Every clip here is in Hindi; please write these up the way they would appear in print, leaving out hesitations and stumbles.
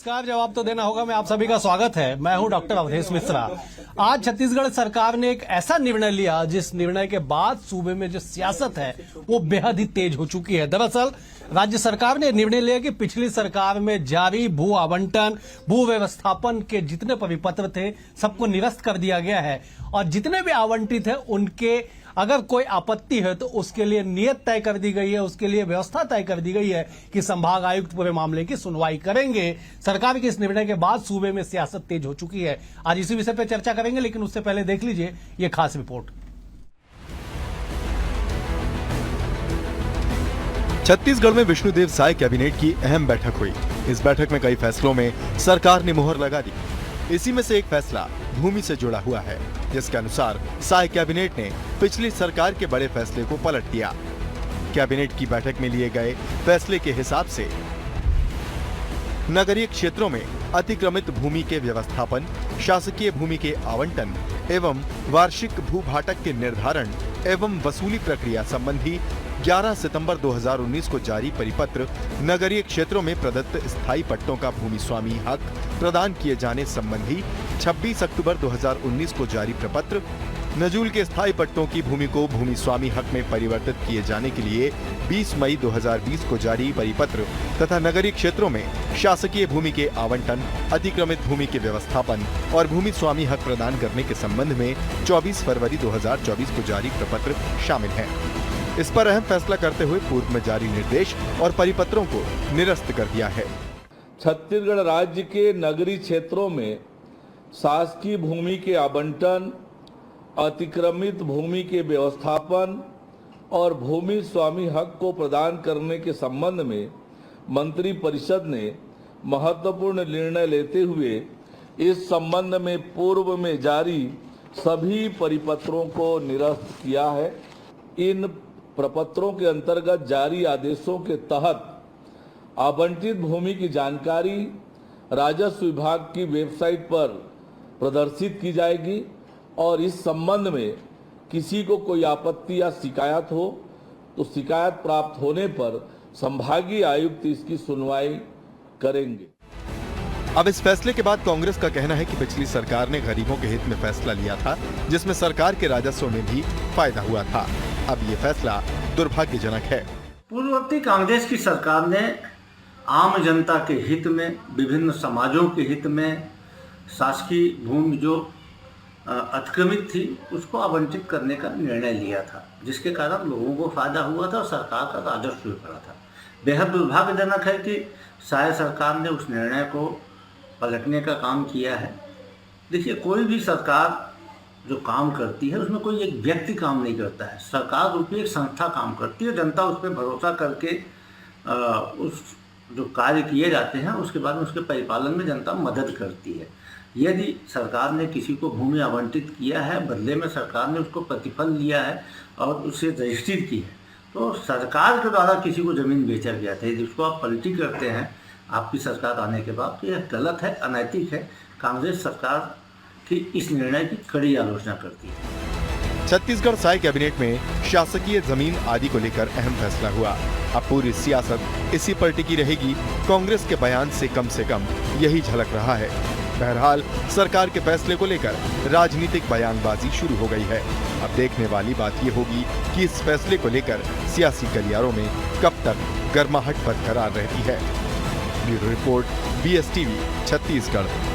नमस्कार। जवाब तो देना होगा। मैं आप सभी का स्वागत है। मैं हूं डॉक्टर अवधेश मिश्रा। आज छत्तीसगढ़ सरकार ने एक ऐसा निर्णय लिया जिस निर्णय के बाद सूबे में जो सियासत है वो बेहद ही तेज हो चुकी है। दरअसल राज्य सरकार ने निर्णय लिया कि पिछली सरकार में जारी भू आवंटन, भू व्यवस्थापन के जितने परिपत्र थे सबको निरस्त कर दिया गया है और जितने भी आवंटित है उनके अगर कोई आपत्ति है तो उसके लिए नियत तय कर दी गई है, उसके लिए व्यवस्था तय कर दी गई है कि संभाग आयुक्त पूरे मामले की सुनवाई करेंगे। सरकार के इस निर्णय के बाद सूबे में सियासत तेज हो चुकी है। आज इसी विषय पर चर्चा करेंगे, लेकिन उससे पहले देख लीजिए ये खास रिपोर्ट। छत्तीसगढ़ में विष्णुदेव साय कैबिनेट की अहम बैठक हुई। इस बैठक में कई फैसलों में सरकार ने मुहर लगा दी। इसी में से एक फैसला भूमि से जुड़ा हुआ है, जिसके अनुसार साय कैबिनेट ने पिछली सरकार के बड़े फैसले को पलट दिया। कैबिनेट की बैठक में लिए गए फैसले के हिसाब से नगरीय क्षेत्रों में अतिक्रमित भूमि के व्यवस्थापन, शासकीय भूमि के आवंटन एवं वार्षिक भूभाटक के निर्धारण एवं वसूली प्रक्रिया संबंधी 11 सितंबर 2019 को जारी परिपत्र, नगरीय क्षेत्रों में प्रदत्त स्थायी पट्टों का भूमि स्वामी हक प्रदान किए जाने संबंधी 26 अक्टूबर 2019 को जारी प्रपत्र, नजूल के स्थायी पट्टों की भूमि को भूमि स्वामी हक में परिवर्तित किए जाने के लिए 20 मई 2020 को जारी परिपत्र तथा नगरीय क्षेत्रों में शासकीय भूमि के आवंटन, अतिक्रमित भूमि के व्यवस्थापन और भूमि स्वामी हक प्रदान करने के संबंध में 24 फरवरी 2024 को जारी प्रपत्र शामिल है। इस पर अहम फैसला करते हुए पूर्व में जारी निर्देश और परिपत्रों को निरस्त कर दिया है। छत्तीसगढ़ राज्य के नगरीय क्षेत्रों में शासकीय भूमि के आवंटन, अतिक्रमित भूमि के व्यवस्थापन और भूमि स्वामी हक को प्रदान करने के संबंध में मंत्री परिषद ने महत्वपूर्ण निर्णय लेते हुए इस संबंध में पूर्व में जारी सभी परिपत्रों को निरस्त किया है। इन प्रपत्रों के अंतर्गत जारी आदेशों के तहत आवंटित भूमि की जानकारी राजस्व विभाग की वेबसाइट पर प्रदर्शित की जाएगी और इस संबंध में किसी को कोई आपत्ति या शिकायत हो तो शिकायत प्राप्त होने पर संभागीय आयुक्त इसकी सुनवाई करेंगे। अब इस फैसले के बाद कांग्रेस का कहना है कि पिछली सरकार ने गरीबों के हित में फैसला लिया था, जिसमें सरकार के राजस्व में भी फायदा हुआ था। अब ये फैसला दुर्भाग्यजनक है। पूर्ववर्ती कांग्रेस की सरकार ने आम जनता के हित में, विभिन्न समाजों के हित में शासकीय भूमि जो अतिक्रमित थी उसको आवंटित करने का निर्णय लिया था, जिसके कारण लोगों को फायदा हुआ था और सरकार का राजस्व भी बढ़ा था। बेहद दुर्भाग्यजनक है कि साय सरकार ने उस निर्णय को पलटने का काम किया है। देखिए, कोई भी सरकार जो काम करती है उसमें कोई एक व्यक्ति काम नहीं करता है, सरकार रूपी एक संस्था काम करती है। जनता उस पर भरोसा करके उस जो कार्य किए जाते हैं उसके बाद में उसके परिपालन में जनता मदद करती है। यदि सरकार ने किसी को भूमि आवंटित किया है, बदले में सरकार ने उसको प्रतिफल लिया है और उसे रजिस्ट्रेट की है, तो सरकार के द्वारा किसी को ज़मीन बेचा गया था, जिसको आप पलटी करते हैं आपकी सरकार आने के बाद, तो यह गलत है, अनैतिक है। कांग्रेस सरकार की इस निर्णय की कड़ी आलोचना करती है। छत्तीसगढ़ साय कैबिनेट में शासकीय जमीन आदि को लेकर अहम फैसला हुआ। अब पूरी सियासत इसी पर टिकी रहेगी। कांग्रेस के बयान से कम यही झलक रहा है। बहरहाल सरकार के फैसले को लेकर राजनीतिक बयानबाजी शुरू हो गई है। अब देखने वाली बात ये होगी कि इस फैसले को लेकर सियासी गलियारों में कब तक गर्माहट बरकरार रहती है। Bureau report, BSTV, Chhattisgarh.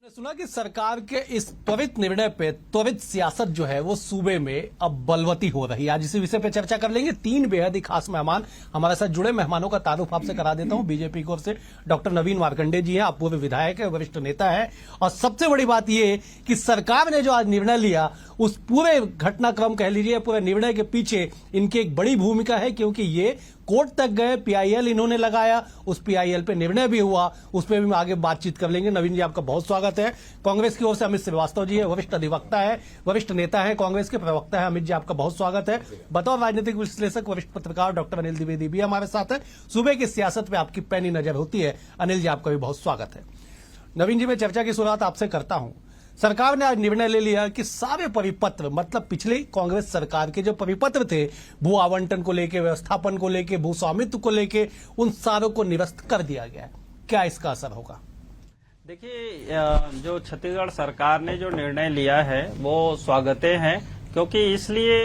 सुना कि सरकार के इस त्वरित निर्णय पे त्वरित सियासत जो है वो सूबे में अब बलवती हो रही है। आज इसी विषय पे चर्चा कर लेंगे। 3 बेहद ही खास मेहमान हमारे साथ जुड़े। मेहमानों का तारुफ आपसे करा देता हूं। बीजेपी की ओर से डॉक्टर नवीन मार्कंडे जी हैं, आप पूर्व विधायक है, वरिष्ठ नेता है, और सबसे बड़ी बात ये कि सरकार ने जो आज निर्णय लिया उस पूरे घटनाक्रम कह लीजिए, पूरे निर्णय के पीछे इनकी एक बड़ी भूमिका है, क्योंकि ये कोर्ट तक गए, PIL इन्होंने लगाया, उस PIL पे निर्णय भी हुआ, उस पर भी आगे बातचीत कर लेंगे। नवीन जी, आपका बहुत स्वागत है। कांग्रेस की ओर से अमित श्रीवास्तव जी है, वरिष्ठ अधिवक्ता है, वरिष्ठ नेता है, कांग्रेस के प्रवक्ता है। अमित जी, आपका बहुत स्वागत है। बतौर राजनीतिक विश्लेषक वरिष्ठ पत्रकार डॉक्टर अनिल द्विवेदी भी हमारे साथ है। सूबे की सियासत पे आपकी पैनी नजर होती है। अनिल जी, आपका भी बहुत स्वागत है। नवीन जी, मैं चर्चा की शुरुआत आपसे करता हूं। सरकार ने आज निर्णय ले लिया कि सारे परिपत्र, मतलब पिछले कांग्रेस सरकार के जो परिपत्र थे भू आवंटन को लेके, व्यवस्थापन को लेके, भू स्वामित्व को लेके, उन सारों को निरस्त कर दिया गया है। क्या इसका असर होगा? देखिए, जो छत्तीसगढ़ सरकार ने जो निर्णय लिया है वो स्वागते हैं, क्योंकि इसलिए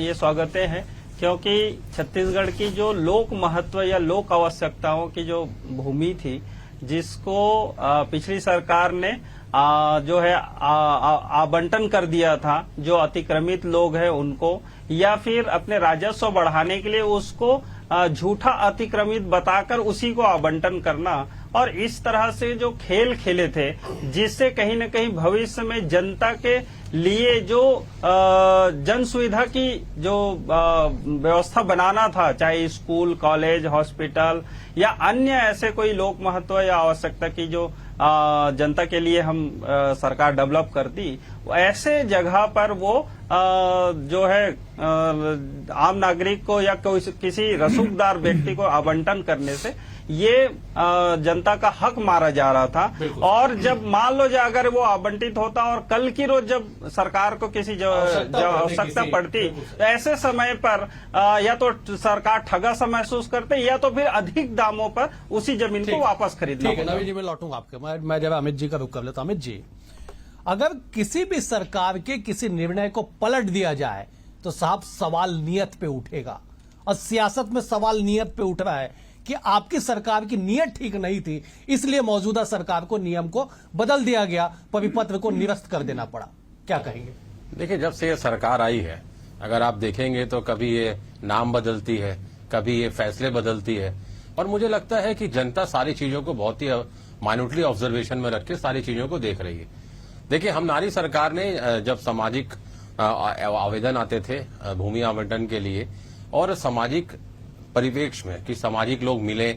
ये स्वागते हैं क्योंकि छत्तीसगढ़ की जो लोक महत्व या लोक आवश्यकताओं की जो भूमि थी, जिसको पिछली सरकार ने जो है आवंटन कर दिया था, जो अतिक्रमित लोग हैं उनको, या फिर अपने राजस्व बढ़ाने के लिए उसको झूठा अतिक्रमित बताकर उसी को आवंटन करना, और इस तरह से जो खेल खेले थे, जिससे कहीं न कहीं भविष्य में जनता के लिए जो जन सुविधा की जो व्यवस्था बनाना था, चाहे स्कूल, कॉलेज, हॉस्पिटल या अन्य ऐसे कोई लोक महत्व या आवश्यकता की जो जनता के लिए हम सरकार डेवलप करती, ऐसे जगह पर वो जो है आम नागरिक को या किसी रसूखदार व्यक्ति को आवंटन करने से ये जनता का हक मारा जा रहा था। और जब मान लो अगर वो आवंटित होता और कल की रोज जब सरकार को किसी आवश्यकता पड़ती, तो ऐसे समय पर या तो सरकार ठगा सा महसूस करते या तो फिर अधिक दामों पर उसी जमीन को वापस खरीदना। ठीक है नवीन जी, मैं लौटूंगा आपके। मैं जब अमित जी का रुख कर लेता हूं। अमित जी, अगर किसी भी सरकार के किसी निर्णय को पलट दिया जाए तो साहब सवाल नियत पे उठेगा, और सियासत में सवाल नियत पे उठ रहा है कि आपकी सरकार की नियत ठीक नहीं थी, इसलिए मौजूदा सरकार को नियम को बदल दिया गया, परिपत्र को निरस्त कर देना पड़ा। क्या कहेंगे? देखिए, जब से ये सरकार आई है, अगर आप देखेंगे तो कभी ये नाम बदलती है, कभी ये फैसले बदलती है, और मुझे लगता है कि जनता सारी चीजों को बहुत ही माइन्यूटली ऑब्जर्वेशन में रख के सारी चीजों को देख रही है। देखिए, हमारी सरकार ने जब सामाजिक आवेदन आते थे भूमि आवंटन के लिए, और सामाजिक परिप्रेक्ष्य में कि सामाजिक लोग मिले,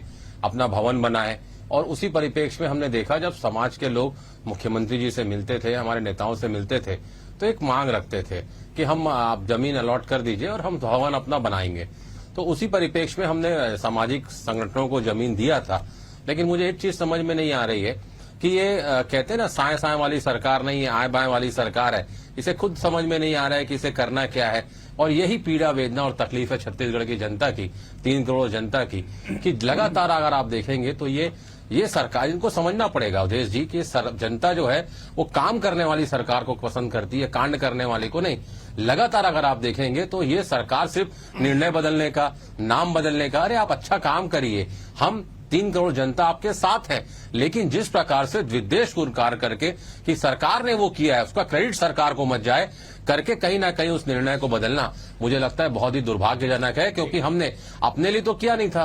अपना भवन बनाए, और उसी परिप्रेक्ष्य में हमने देखा जब समाज के लोग मुख्यमंत्री जी से मिलते थे, हमारे नेताओं से मिलते थे, तो एक मांग रखते थे कि हम आप जमीन अलॉट कर दीजिए और हम भवन अपना बनाएंगे। तो उसी परिप्रेक्ष्य में हमने सामाजिक संगठनों को जमीन दिया था। लेकिन मुझे एक चीज समझ में नहीं आ रही है कि ये कहते हैं ना, साएं साएं वाली सरकार नहीं है, आए बाएं वाली सरकार है। इसे खुद समझ में नहीं आ रहा है कि इसे करना क्या है, और यही पीड़ा, वेदना और तकलीफ है छत्तीसगढ़ की जनता की, 3 करोड़ जनता की, कि लगातार अगर आप देखेंगे तो ये सरकार, इनको समझना पड़ेगा अवधेश जी कि जनता जो है वो काम करने वाली सरकार को पसंद करती है, कांड करने वाले को नहीं। लगातार अगर आप देखेंगे तो ये सरकार सिर्फ निर्णय बदलने का, नाम बदलने का, अरे आप अच्छा काम करिए, हम 3 करोड़ जनता आपके साथ है। लेकिन जिस प्रकार से विद्वेष को कार्य करके कि सरकार ने वो किया है, उसका क्रेडिट सरकार को मत जाए करके कहीं ना कहीं उस निर्णय को बदलना, मुझे लगता है बहुत ही दुर्भाग्यजनक है। क्योंकि हमने अपने लिए तो किया नहीं था,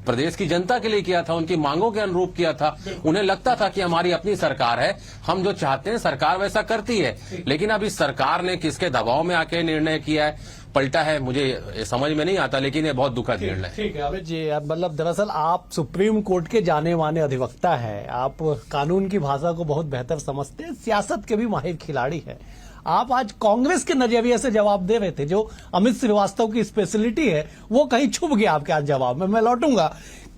प्रदेश की जनता के लिए किया था, उनकी मांगों के अनुरूप किया था। उन्हें लगता था कि हमारी अपनी सरकार है, हम जो चाहते हैं सरकार वैसा करती है। लेकिन अब इस सरकार ने किसके दबाव में आके निर्णय किया है, पलटा है, मुझे समझ में नहीं आता। लेकिन ये बहुत दुखद निर्णय है। ठीक है अमित जी, मतलब दरअसल आप सुप्रीम कोर्ट के जाने माने अधिवक्ता हैं, आप कानून की भाषा को बहुत बेहतर समझते हैं, सियासत के भी माहिर खिलाड़ी हैं। आप आज कांग्रेस के नजरिए से जवाब दे रहे थे, जो अमित श्रीवास्तव की स्पेशलिटी है वो कहीं छुप गया आपके आज जवाब में। मैं लौटूंगा।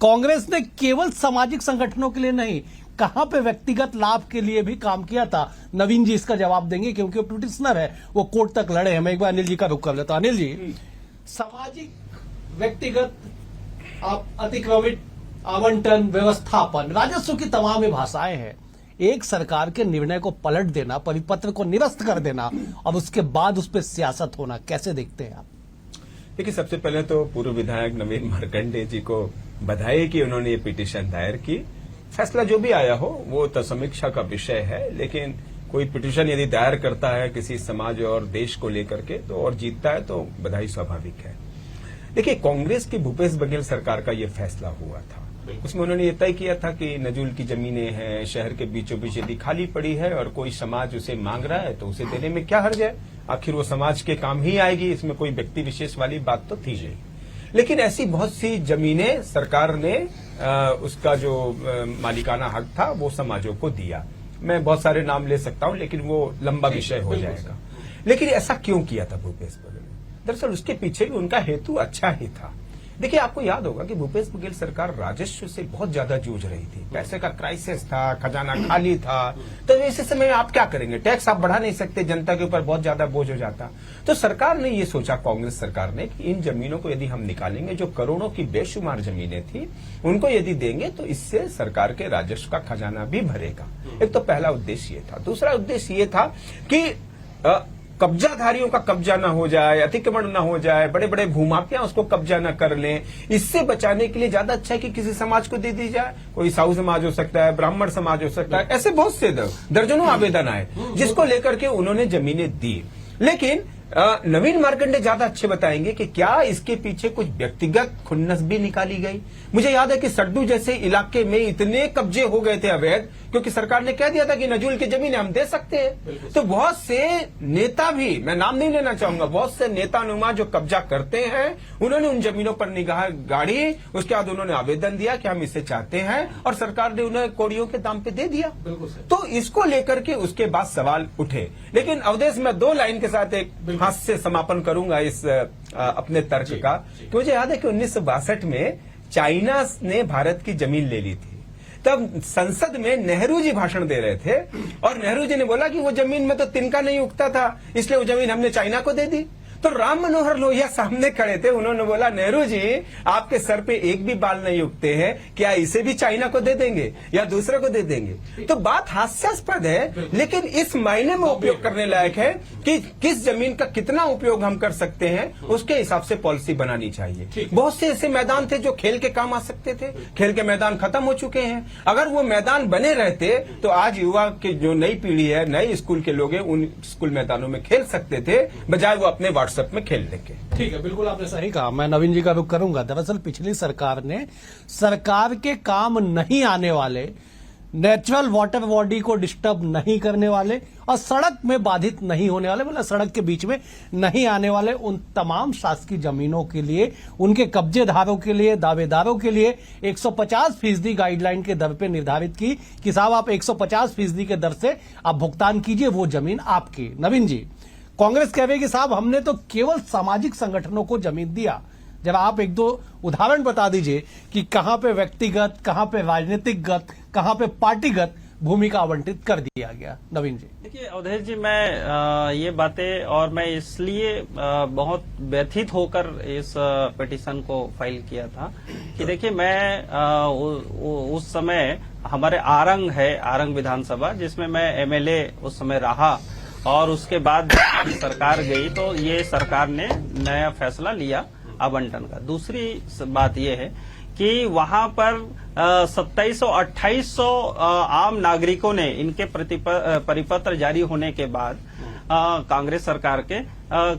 कांग्रेस ने केवल सामाजिक संगठनों के लिए नहीं, कहां पे व्यक्तिगत लाभ के लिए भी काम किया था? नवीन जी इसका जवाब देंगे क्योंकि वो पिटिशनर है, वो कोर्ट तक लड़े हैं। मैं एक बार अनिल जी का रुख कर लेता हूं। अनिल जी, सामाजिक, व्यक्तिगत, अतिक्रमित, आवंटन, व्यवस्थापन, राजस्व की तमाम भाषाएं हैं। एक सरकार के निर्णय को पलट देना, परिपत्र को निरस्त कर देना, और उसके बाद उस पर सियासत होना, कैसे देखते हैं आप? देखिए, सबसे पहले तो पूर्व विधायक नवीन मार्कंडे जी को बधाई कि उन्होंने ये पिटीशन दायर की। फैसला जो भी आया हो वो तो समीक्षा का विषय है, लेकिन कोई पिटीशन यदि दायर करता है किसी समाज और देश को लेकर के तो और जीतता है तो बधाई स्वाभाविक है। देखिए, कांग्रेस की भूपेश बघेल सरकार का ये फैसला हुआ था, उसमें उन्होंने ये तय किया था कि नजूल की जमीनें हैं, शहर के बीचों बीच यदि खाली पड़ी है और कोई समाज उसे मांग रहा है तो उसे देने में क्या हर्ज है, आखिर वो समाज के काम ही आएगी, इसमें कोई व्यक्ति विशेष वाली बात तो थी नहीं। लेकिन ऐसी बहुत सी जमीनें सरकार ने उसका जो मालिकाना हक था वो समाजों को दिया। मैं बहुत सारे नाम ले सकता हूं लेकिन वो लंबा विषय हो जाएगा। लेकिन ऐसा क्यों किया था भूपेश बघेल ने? दरअसल उसके पीछे भी उनका हेतु अच्छा ही था। देखिए, आपको याद होगा कि भूपेश बघेल सरकार राजस्व से बहुत ज्यादा जूझ रही थी, पैसे का क्राइसिस था, खजाना खाली था। तो ऐसे समय में आप क्या करेंगे? टैक्स आप बढ़ा नहीं सकते, जनता के ऊपर बहुत ज्यादा बोझ हो जाता। तो सरकार ने ये सोचा, कांग्रेस सरकार ने, कि इन जमीनों को यदि हम निकालेंगे, जो करोड़ों की बेशुमार जमीनें थी, उनको यदि देंगे तो इससे सरकार के राजस्व का खजाना भी भरेगा। एक तो पहला उद्देश्य ये था। दूसरा उद्देश्य ये था कि कब्जाधारियों का कब्जा ना हो जाए, अतिक्रमण ना हो जाए, बड़े बड़े भूमाफिया उसको कब्जा ना कर लें। इससे बचाने के लिए ज्यादा अच्छा है कि किसी समाज को दे दी जाए। कोई साहू समाज हो सकता है, ब्राह्मण समाज हो सकता है, ऐसे बहुत से दर्जनों आवेदन आए जिसको लेकर के उन्होंने जमीनें दी। लेकिन नवीन मार्कंडे ज्यादा अच्छे बताएंगे कि क्या इसके पीछे कुछ व्यक्तिगत खुन्नस भी निकाली गई। मुझे याद है कि सड्डू जैसे इलाके में इतने कब्जे हो गए थे अवैध, क्योंकि सरकार ने कह दिया था कि नजूल की जमीन हम दे सकते हैं। तो बहुत से नेता भी, मैं नाम नहीं लेना चाहूंगा, बहुत से नेता नुमा जो कब्जा करते हैं, उन्होंने उन जमीनों पर निगाह गाड़ी। उसके बाद उन्होंने आवेदन दिया कि हम इसे चाहते हैं, और सरकार ने उन्हें कौड़ियों के दाम पे दे दिया। तो इसको लेकर के उसके बाद सवाल उठे। लेकिन अवधेश, मैं 2 लाइन के साथ एक हास्य से समापन करूंगा इस अपने तर्क का, कि मुझे याद है कि 1962 में चाइना ने भारत की जमीन ले ली थी। तब संसद में नेहरू जी भाषण दे रहे थे, और नेहरू जी ने बोला कि वो जमीन में तो तिनका नहीं उगता था, इसलिए वो जमीन हमने चाइना को दे दी। तो राम मनोहर लोहिया सामने खड़े थे, उन्होंने बोला, नेहरू जी आपके सर पे एक भी बाल नहीं उगते हैं, क्या इसे भी चाइना को दे देंगे या दूसरे को दे देंगे? तो बात हास्यास्पद है, लेकिन इस मायने में उपयोग करने लायक है कि किस जमीन का कितना उपयोग हम कर सकते हैं, उसके हिसाब से पॉलिसी बनानी चाहिए। बहुत से ऐसे मैदान थे जो खेल के काम आ सकते थे, खेल के मैदान खत्म हो चुके हैं। अगर वो मैदान बने रहते तो आज युवा की जो नई पीढ़ी है, नए स्कूल के लोग हैं, उन स्कूल मैदानों में खेल सकते थे, बजाय वो अपने व्हाट्सएप में खेलने के। ठीक है, बिल्कुल आपने सही कहा। मैं नवीन जी का रुख करूंगा। दरअसल पिछली सरकार ने सरकार के काम नहीं आने वाले, नेचुरल वाटर बॉडी को डिस्टर्ब नहीं करने वाले और सड़क में बाधित नहीं होने वाले, मतलब सड़क के बीच में नहीं आने वाले उन तमाम शासकीय जमीनों के लिए, उनके कब्जेदारों के लिए, दावेदारों के लिए 150% गाइडलाइन के दर पे निर्धारित की कि साहब आप 150% के दर से आप भुगतान कीजिए, वो जमीन आपकी। नवीन जी, कांग्रेस कह रही है कि साहब हमने तो केवल सामाजिक संगठनों को जमीन दिया। जरा आप 1-2 उदाहरण बता दीजिए कि कहां पे व्यक्तिगत, कहां पे राजनीतिकगत, कहां पे पार्टीगत भूमि का आवंटित कर दिया गया। नवीन जी, देखिए अवधेश जी, मैं ये बातें, और मैं इसलिए बहुत व्यथित होकर इस पिटीशन को फाइल किया था कि देखिए मैं उस समय हमारे आरंग विधानसभा, जिसमें मैं एमएलए उस समय रहा, और उसके बाद सरकार गई तो ये सरकार ने नया फैसला लिया आवंटन का। दूसरी बात यह है कि वहां पर 2700-2800 आम नागरिकों ने इनके परिपत्र जारी होने के बाद कांग्रेस सरकार के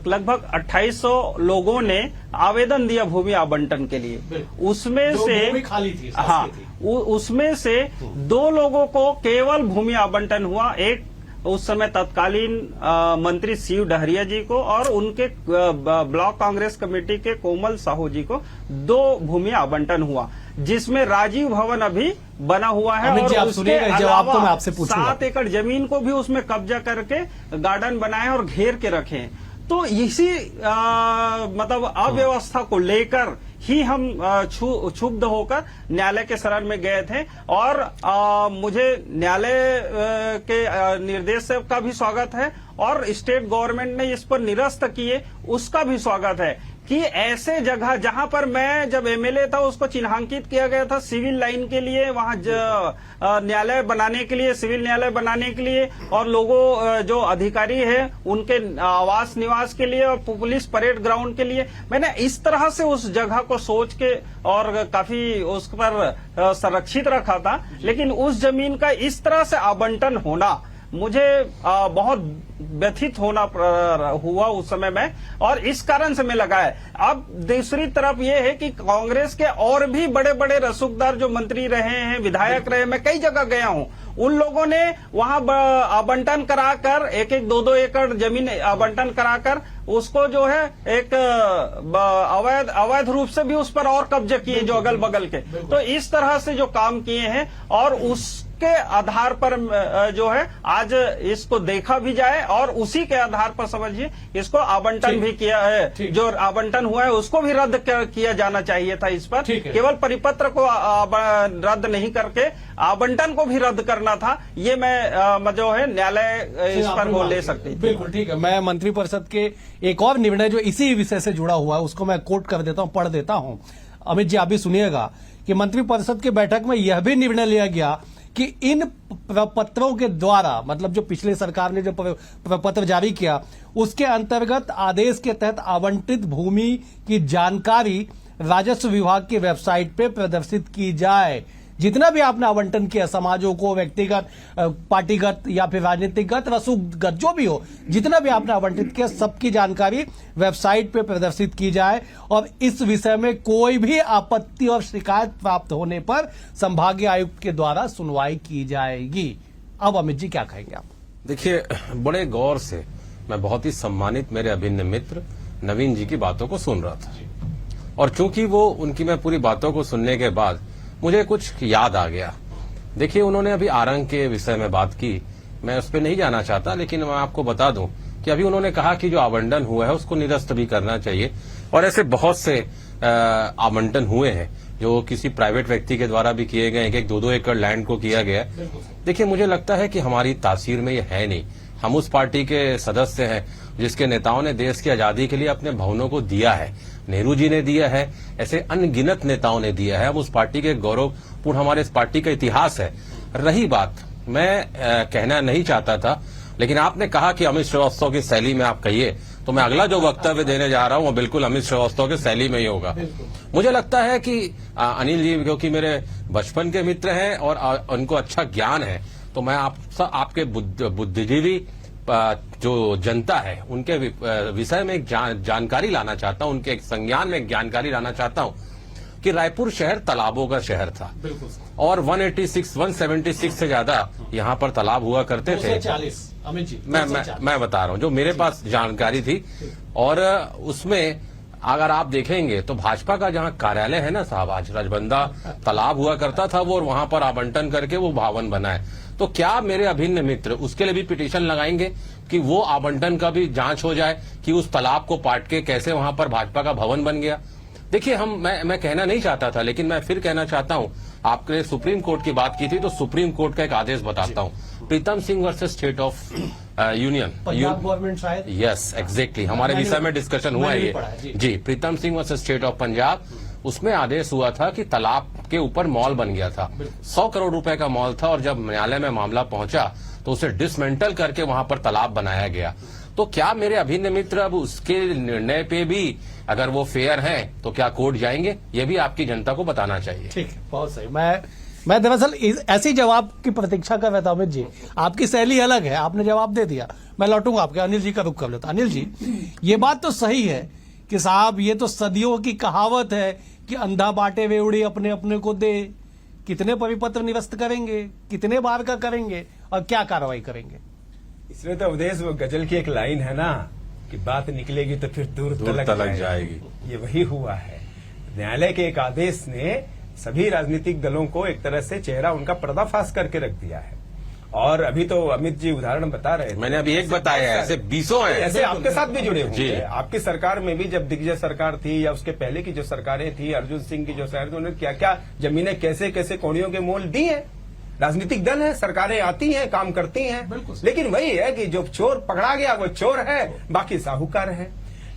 लगभग 2800 लोगों ने आवेदन दिया भूमि आवंटन के लिए। उसमें से भूमि खाली थी, हाँ, उसमें से 2 लोगों को केवल भूमि आवंटन हुआ। एक उस समय तत्कालीन मंत्री शिव डहरिया जी को, और उनके ब्लॉक कांग्रेस कमेटी के कोमल साहू जी को 2 भूमि आवंटन हुआ, जिसमें राजीव भवन अभी बना हुआ है, और उसके अलावा 7 एकड़ जमीन को भी उसमें कब्जा करके गार्डन बनाए और घेर के रखे हैं। तो इसी मतलब अव्यवस्था को लेकर ही हम क्षुब्ध होकर न्यायालय के शरण में गए थे, और मुझे न्यायालय के निर्देश का भी स्वागत है, और स्टेट गवर्नमेंट ने इस पर निरस्त किए उसका भी स्वागत है कि ऐसे जगह जहां पर मैं जब एमएलए था उसको चिन्हांकित किया गया था सिविल लाइन के लिए, वहां न्यायालय बनाने के लिए, सिविल न्यायालय बनाने के लिए, और लोगों जो अधिकारी है उनके आवास निवास के लिए, और पुलिस परेड ग्राउंड के लिए। मैंने इस तरह से उस जगह को सोच के और काफी उस पर संरक्षित रखा था, लेकिन उस जमीन का इस तरह से आवंटन होना मुझे बहुत व्यथित होना हुआ उस समय में, और इस कारण से मैं लगाया। अब दूसरी तरफ ये है कि कांग्रेस के और भी बड़े बड़े रसूखदार जो मंत्री रहे हैं, विधायक रहे, मैं कई जगह गया हूं, उन लोगों ने वहां आवंटन कराकर 1-1, 2-2 एकड़ जमीन आवंटन कराकर उसको जो है एक अवैध रूप से भी उस पर और कब्जे किए जो अगल बगल के। तो इस तरह से जो काम किए हैं, और उस के आधार पर जो है आज इसको देखा भी जाए और उसी के आधार पर समझिए इसको आवंटन भी किया है। जो आवंटन हुआ है उसको भी रद्द किया जाना चाहिए था। इस पर केवल परिपत्र को रद्द नहीं करके आवंटन को भी रद्द करना था। ये मैं जो है न्यायालय इस पर वो ले सकती थी। बिल्कुल ठीक है। मैं मंत्रिपरिषद के एक और निर्णय जो इसी विषय से जुड़ा हुआ है उसको मैं कोट कर देता हूं, पढ़ देता हूं। अमित जी आप भी सुनिएगा कि मंत्रिपरिषद की बैठक में यह भी निर्णय लिया गया कि इन प्रपत्रों के द्वारा, मतलब जो पिछले सरकार ने जो प्रपत्र जारी किया उसके अंतर्गत आदेश के तहत आवंटित भूमि की जानकारी राजस्व विभाग की वेबसाइट पे प्रदर्शित की जाए। जितना भी आपने आवंटन किया, समाजों को, व्यक्तिगत, पार्टीगत या फिर राजनीतिकगत, रसूखगत, जो भी हो, जितना भी आपने आवंटित किया सबकी जानकारी वेबसाइट पे प्रदर्शित की जाए और इस विषय में कोई भी आपत्ति और शिकायत प्राप्त होने पर संभागीय आयुक्त के द्वारा सुनवाई की जाएगी। अब अमित जी क्या कहेंगे आप? देखिए, बड़े गौर से मैं बहुत ही सम्मानित मेरे अभिन्न मित्र नवीन जी की बातों को सुन रहा था और चूंकि वो उनकी मैं पूरी बातों को सुनने के बाद मुझे कुछ याद आ गया। देखिए, उन्होंने अभी आरंग के विषय में बात की, मैं उस पर नहीं जाना चाहता, लेकिन मैं आपको बता दूं कि अभी उन्होंने कहा कि जो आवंटन हुआ है उसको निरस्त भी करना चाहिए और ऐसे बहुत से आवंटन हुए हैं जो किसी प्राइवेट व्यक्ति के द्वारा भी किए गए, 1-2 एकड़ लैंड को किया गया। देखिए, मुझे लगता है कि हमारी तासीर में ये है नहीं। हम उस पार्टी के सदस्य हैं जिसके नेताओं ने देश की आजादी के लिए अपने भवनों को दिया है। नेहरू जी ने दिया है, ऐसे अनगिनत नेताओं ने दिया है। अब उस पार्टी के गौरवपूर्ण हमारे इस पार्टी का इतिहास है। रही बात, मैं कहना नहीं चाहता था, लेकिन आपने कहा कि अमित श्रीवास्तव की शैली में आप कहिए, तो मैं अगला जो वक्तव्य देने जा रहा हूं वो बिल्कुल अमित श्रीवास्तव की शैली में ही होगा। मुझे लगता है कि अनिल जी क्योंकि मेरे बचपन के मित्र हैं और उनको अच्छा ज्ञान है, तो मैं आपके बुद्धिजीवी जो जनता है उनके विषय में एक जानकारी लाना चाहता हूं, उनके एक संज्ञान में एक जानकारी लाना चाहता हूं कि रायपुर शहर तालाबों का शहर था और 176 से ज्यादा यहाँ पर तालाब हुआ करते थे। 240 अमित जी, मैं बता रहा हूँ जो मेरे पास जानकारी थी। और उसमें अगर आप देखेंगे तो भाजपा का जहाँ कार्यालय है ना साहब, आज रजबंदा तालाब हुआ करता था वो, और वहां पर आवंटन करके वो भवन बना है। तो क्या मेरे अभिन्न मित्र उसके लिए भी पिटीशन लगाएंगे कि वो आवंटन का भी जांच हो जाए कि उस तालाब को पाट के कैसे वहां पर भाजपा का भवन बन गया? देखिए, मैं कहना नहीं चाहता था, लेकिन मैं फिर कहना चाहता हूं। आपने सुप्रीम कोर्ट की बात की थी, तो सुप्रीम कोर्ट का एक आदेश बताता हूं। Pritam Singh versus state of union, Punjab government शायद, यस एग्जैक्टली, हमारे विषय में डिस्कशन हुआ है ये जी। Pritam Singh versus state of Punjab, उसमें आदेश हुआ था कि तालाब के ऊपर मॉल बन गया था, 100 करोड़ रुपए का मॉल था, और जब न्यायालय में मामला पहुंचा तो उसे डिसमेंटल करके वहां पर तालाब बनाया गया। तो क्या मेरे अभिन्न मित्र अब उसके निर्णय पे भी अगर वो फेयर हैं तो क्या कोर्ट जाएंगे? ये भी आपकी जनता को बताना चाहिए। ठीक है, बहुत सही। मैं दरअसल ऐसी जवाब की प्रतीक्षा कर रहा था अमित जी। आपकी शैली अलग है, आपने जवाब दे दिया। मैं लौटूंगा आपके, अनिल जी का रुख कर लेता। अनिल जी, ये बात तो सही है कि साहब ये तो सदियों की कहावत है कि अंधा बांटे वेउड़ी अपने अपने को दे। कितने परिपत्र निरस्त करेंगे, कितने बार का करेंगे और क्या कार्रवाई करेंगे? इसमें तो अवधेश वो गजल की एक लाइन है ना कि बात निकलेगी तो फिर दूर तलक जाएगी। ये वही हुआ है। न्यायालय के एक आदेश ने सभी राजनीतिक दलों को एक तरह से चेहरा उनका पर्दाफाश करके रख दिया है। और अभी तो अमित जी उदाहरण बता रहे थे, मैंने अभी एक बताया है, ऐसे 20 हैं, ऐसे आपके साथ भी जुड़े हुए हैं। आपकी सरकार में भी जब दिग्विजय सरकार थी या उसके पहले की जो सरकारें थी, अर्जुन सिंह की जो सरकार थी, उन्होंने क्या क्या जमीनें कैसे कैसे कोड़ियों के मोल दी है। राजनीतिक दल है, सरकारें आती हैं, काम करती हैं, लेकिन वही है कि जो चोर पकड़ा गया वो चोर है, बाकी साहूकार है।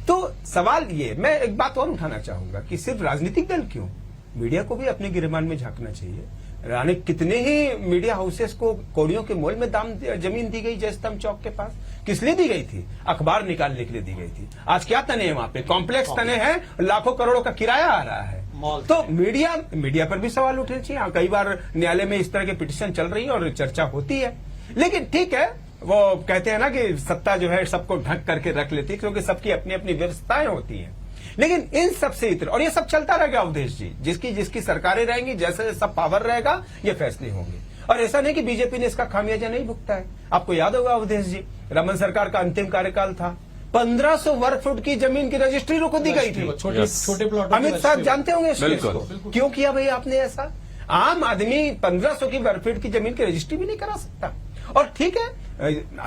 तो सवाल ये, मैं एक बात और उठाना चाहूंगा कि सिर्फ राजनीतिक दल क्यों, मीडिया को भी अपने गिरबान में झांकना चाहिए। रानी कितने ही मीडिया हाउसेस को कौड़ियों के मोल में दाम जमीन दी गई जयस्तंभ चौक के पास, किस लिए दी गई थी? अखबार निकालने के लिए दी गई थी। आज क्या तने हैं वहां पे? कॉम्प्लेक्स तने हैं, लाखों करोड़ों का किराया आ रहा है। तो मीडिया पर भी सवाल उठने चाहिए। कई बार न्यायालय में इस तरह की पिटीशन चल रही है और चर्चा होती है, लेकिन ठीक है, वो कहते हैं ना कि सत्ता जो है सबको ढक करके रख लेती है, क्योंकि सबकी अपनी अपनी व्यवस्थाएं होती हैं। लेकिन इन सबसे इतर, और ये सब चलता रहेगा अवधेश जी, जिसकी सरकारें रहेंगी, जैसे जैसा पावर रहेगा ये फैसले होंगे। और ऐसा नहीं कि बीजेपी ने इसका खामियाजा नहीं भुगता है। आपको याद होगा अवधेश जी, रमन सरकार का अंतिम कार्यकाल था, 1500 वर्ग फुट की जमीन की रजिस्ट्री को दी गई थी। छोटे प्लॉट। अमित शाह जानते होंगे इस केस को। क्यों किया भाई आपने ऐसा? आम आदमी 1500 की वर्ग फीट की जमीन की रजिस्ट्री भी नहीं करा सकता। और ठीक है,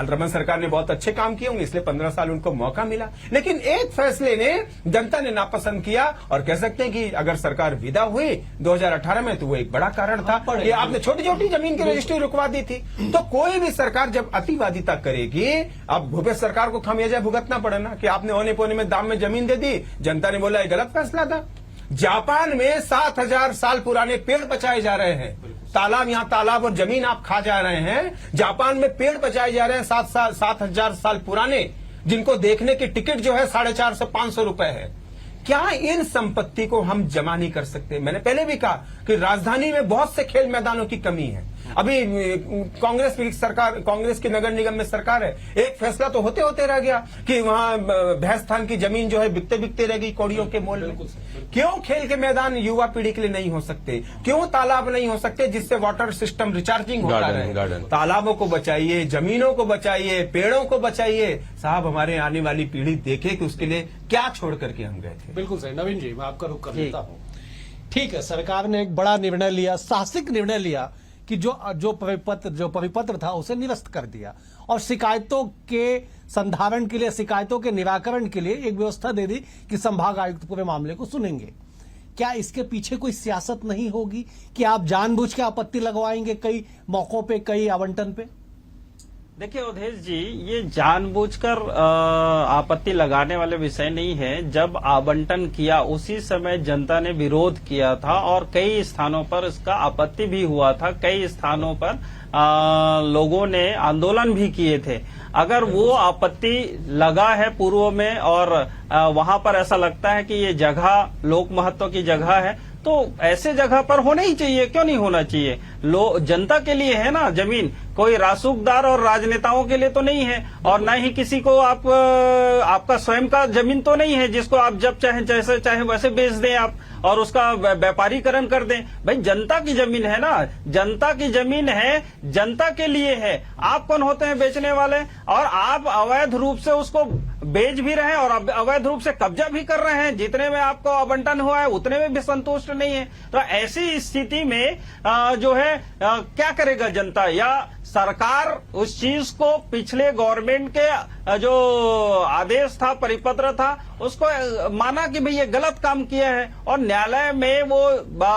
रमन सरकार ने बहुत अच्छे काम किए होंगे, इसलिए 15 साल उनको मौका मिला, लेकिन एक फैसले ने जनता ने नापसंद किया। और कह सकते हैं कि अगर सरकार विदा हुई 2018 में, तो वो एक बड़ा कारण था कि आपने छोटी छोटी जमीन की रजिस्ट्री रुकवा दी थी। तो कोई भी सरकार जब अतिवादिता करेगी, अब भूपेश सरकार को खामियाजा भुगतना पड़े ना कि आपने औने पौने में दाम में जमीन दे दी, जनता ने बोला ये गलत फैसला था। जापान में 7000 साल पुराने पेड़ बचाए जा रहे हैं, तालाब, यहां तालाब और जमीन आप खा जा रहे हैं। जापान में पेड़ बचाए जा रहे हैं 7,000 साल पुराने, जिनको देखने की टिकट जो है 450-500 रुपए है। क्या इन संपत्ति को हम जमा नहीं कर सकते? मैंने पहले भी कहा कि राजधानी में बहुत से खेल मैदानों की कमी है। अभी कांग्रेस की सरकार, कांग्रेस की नगर निगम में सरकार है, एक फैसला तो होते होते रह गया कि वहां भैंसथान की जमीन जो है बिकते बिकते रह गई कौड़ियों के मोल में। क्यों खेल के मैदान युवा पीढ़ी के लिए नहीं हो सकते? क्यों तालाब नहीं हो सकते जिससे वाटर सिस्टम रिचार्जिंग होता रहे? तालाबों को बचाइए, जमीनों को बचाइए, पेड़ों को बचाइए। साहब, हमारे आने वाली पीढ़ी देखे कि उसके लिए क्या छोड़ करके हम गए थे। बिल्कुल सही। नवीन जी, मैं आपका रुख कर लेता हूं। ठीक है, सरकार ने एक बड़ा निर्णय लिया, साहसिक निर्णय लिया कि जो परिपत्र था उसे निरस्त कर दिया और शिकायतों के संधारण के लिए, शिकायतों के निराकरण के लिए एक व्यवस्था दे दी कि संभाग आयुक्त पूरे मामले को सुनेंगे। क्या इसके पीछे कोई सियासत नहीं होगी कि आप जानबूझ के आपत्ति लगवाएंगे कई मौकों पे, कई आवंटन पे? देखिए अवधेश जी, ये जानबूझकर आपत्ति लगाने वाले विषय नहीं है। जब आवंटन किया उसी समय जनता ने विरोध किया था और कई स्थानों पर इसका आपत्ति भी हुआ था। कई स्थानों पर लोगों ने आंदोलन भी किए थे। अगर वो आपत्ति लगा है पूर्व में और वहां पर ऐसा लगता है कि ये जगह लोक महत्व की जगह है, तो ऐसे जगह पर होना ही चाहिए। क्यों नहीं होना चाहिए? जनता के लिए है ना जमीन, कोई रासूखदार और राजनेताओं के लिए तो नहीं है, और न ही किसी को आपका स्वयं का जमीन तो नहीं है जिसको आप जब चाहे जैसे चाहे वैसे बेच दें आप और उसका व्यापारीकरण कर दें। भाई जनता की जमीन है ना, जनता की जमीन है, जनता के लिए है। आप कौन होते हैं बेचने वाले? और आप अवैध रूप से उसको बेच भी रहे हैं और अवैध रूप से कब्जा भी कर रहे हैं। जितने में आपको आवंटन हुआ है उतने में भी संतुष्ट नहीं है। तो ऐसी स्थिति में जो है क्या करेगा जनता या सरकार? उस चीज को पिछले गवर्नमेंट के जो आदेश था, परिपत्र था, उसको माना कि भाई ये गलत काम किया है और न्यायालय में वो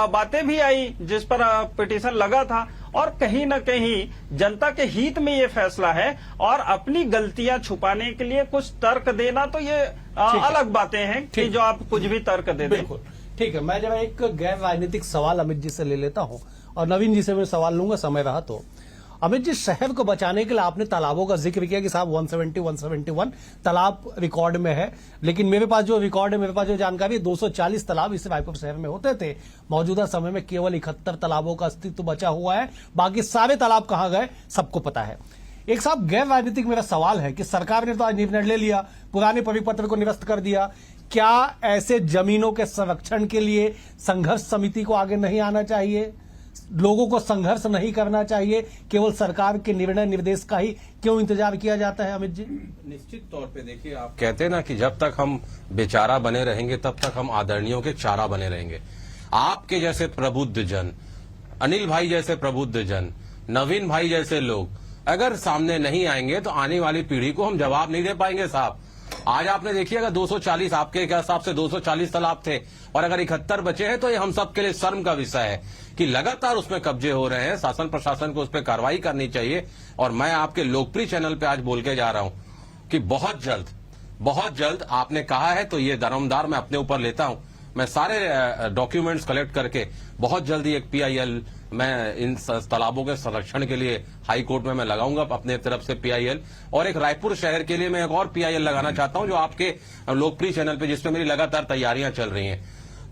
बातें भी आई जिस पर पिटीशन लगा था। और कहीं न कहीं जनता के हित में ये फैसला है और अपनी गलतियां छुपाने के लिए कुछ तर्क देना, तो ये अलग बातें हैं कि जो आप कुछ भी तर्क दे दें। बिल्कुल ठीक है। मैं जब एक गैर राजनीतिक सवाल अमित जी से ले लेता हूं और नवीन जी से मैं सवाल लूंगा समय रहा तो। अमित जी, शहर को बचाने के लिए आपने तालाबों का जिक्र किया कि साहब 171 तालाब रिकॉर्ड में है, लेकिन मेरे पास जो रिकॉर्ड है, मेरे पास जो जानकारी है, 240 तालाब इस रायपुर शहर में होते थे। मौजूदा समय में केवल 71 तालाबों का अस्तित्व बचा हुआ है। बाकी सारे तालाब कहां गए सबको पता है। एक साहब गैर राजनीतिक मेरा सवाल है कि सरकार ने तो आज निर्णय ले लिया, पुराने परिपत्र को निरस्त कर दिया। क्या ऐसे जमीनों के संरक्षण के लिए संघर्ष समिति को आगे नहीं आना चाहिए? लोगों को संघर्ष नहीं करना चाहिए? केवल सरकार के निर्णय निर्देश का ही क्यों इंतजार किया जाता है? अमित जी, निश्चित तौर पे देखिए, आप कहते हैं ना कि जब तक हम बेचारा बने रहेंगे तब तक हम आदरणीयों के चारा बने रहेंगे। आपके जैसे प्रबुद्ध जन, अनिल भाई जैसे प्रबुद्ध जन, नवीन भाई जैसे लोग अगर सामने नहीं आएंगे तो आने वाली पीढ़ी को हम जवाब नहीं दे पाएंगे साहब। आज आपने देखिएगा 240, आपके हिसाब से 240 तालाब थे और अगर 71 बचे हैं तो ये हम सब के लिए शर्म का विषय है कि लगातार उसमें कब्जे हो रहे हैं। शासन प्रशासन को उस पर कार्रवाई करनी चाहिए। और मैं आपके लोकप्रिय चैनल पे आज बोल के जा रहा हूं कि बहुत जल्द आपने कहा है तो ये दारोमदार मैं अपने ऊपर लेता हूं। मैं सारे डॉक्यूमेंट्स कलेक्ट करके बहुत जल्दी एक PIL मैं इन तालाबों के संरक्षण के लिए हाई कोर्ट में मैं लगाऊंगा अपने तरफ से PIL, और एक रायपुर शहर के लिए मैं एक और PIL लगाना चाहता हूं जो आपके लोकप्रिय चैनल पे, जिसमें मेरी लगातार तैयारियां चल रही हैं।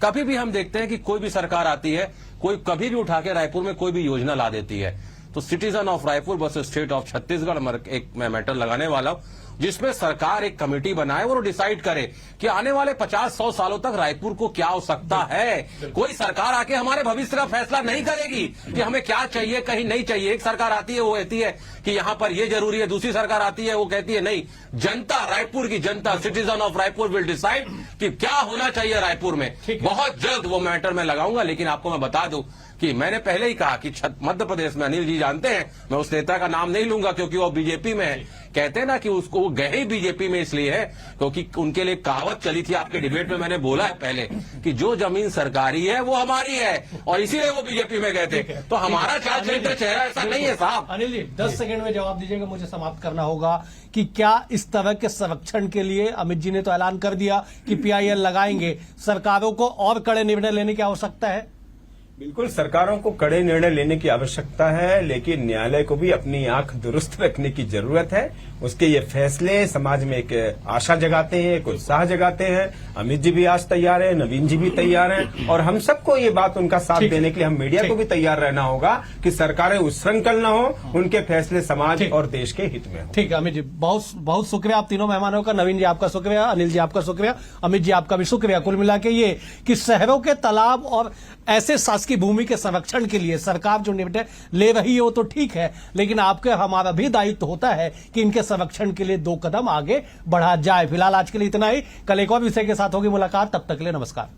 कभी भी हम देखते हैं कि कोई भी सरकार आती है, कोई कभी भी उठा के रायपुर में कोई भी योजना ला देती है। तो citizen of Raipur versus state of Chhattisgarh एक मैं मैटर लगाने वाला हूं जिसमें सरकार एक कमेटी बनाए और वो डिसाइड करे कि आने वाले 50-100 सालों तक रायपुर को क्या हो सकता है। कोई सरकार आके हमारे भविष्य का फैसला नहीं करेगी कि हमें क्या चाहिए, कहीं नहीं चाहिए। एक सरकार आती है, वो कहती है कि कि यहां पर ये जरूरी है। दूसरी सरकार आती है, वो कहती है नहीं, जनता, रायपुर की जनता, citizen of Raipur will decide कि क्या होना चाहिए रायपुर में। बहुत जल्द वो मैटर मैं लगाऊंगा। लेकिन आपको मैं बता दूं कि मैंने पहले ही कहा कि मध्य प्रदेश में अनिल जी जानते हैं, मैं उस नेता का नाम नहीं लूंगा क्योंकि वो बीजेपी में है। कहते हैं ना कि उसको वो गए बीजेपी में इसलिए है क्योंकि उनके लिए कहावत चली थी, आपके डिबेट में मैंने बोला है पहले कि जो जमीन सरकारी है वो हमारी है, और इसीलिए वो बीजेपी में गए थे। तो हमारा चार चरित्र चेहरा ऐसा नहीं है साहब। अनिल जी 10 सेकंड में जवाब दीजिएगा, मुझे समाप्त करना होगा कि क्या इस तरह के संरक्षण के लिए अमित जी ने तो ऐलान कर दिया कि PIL लगाएंगे, सरकारों को और कड़े निर्णय लेने की आवश्यकता है? बिल्कुल, सरकारों को कड़े निर्णय लेने की आवश्यकता है, लेकिन न्यायालय को भी अपनी आंख दुरुस्त रखने की जरूरत है। उसके ये फैसले समाज में एक आशा जगाते हैं, एक उत्साह जगाते हैं। अमित जी भी आज तैयार है, नवीन जी भी तैयार हैं, और हम सबको ये बात उनका साथ देने के लिए हम मीडिया को भी तैयार रहना होगा कि सरकारें उच्छृंखल न हो, उनके फैसले समाज और देश के हित में हो। ठीक है अमित जी, बहुत बहुत शुक्रिया आप तीनों मेहमानों का। नवीन जी आपका शुक्रिया, अनिल जी आपका शुक्रिया, अमित जी आपका भी शुक्रिया। कुल मिला के ये कि शहरों के तालाब और ऐसे शासकीय भूमि के संरक्षण के लिए सरकार जो निर्णय ले रही है वो तो ठीक है, लेकिन आपके हमारा भी दायित्व होता है कि इनके संरक्षण के लिए 2 कदम आगे बढ़ा जाए। फिलहाल आज के लिए इतना ही, कल एक और विषय के साथ होगी मुलाकात, तब तक के लिए नमस्कार।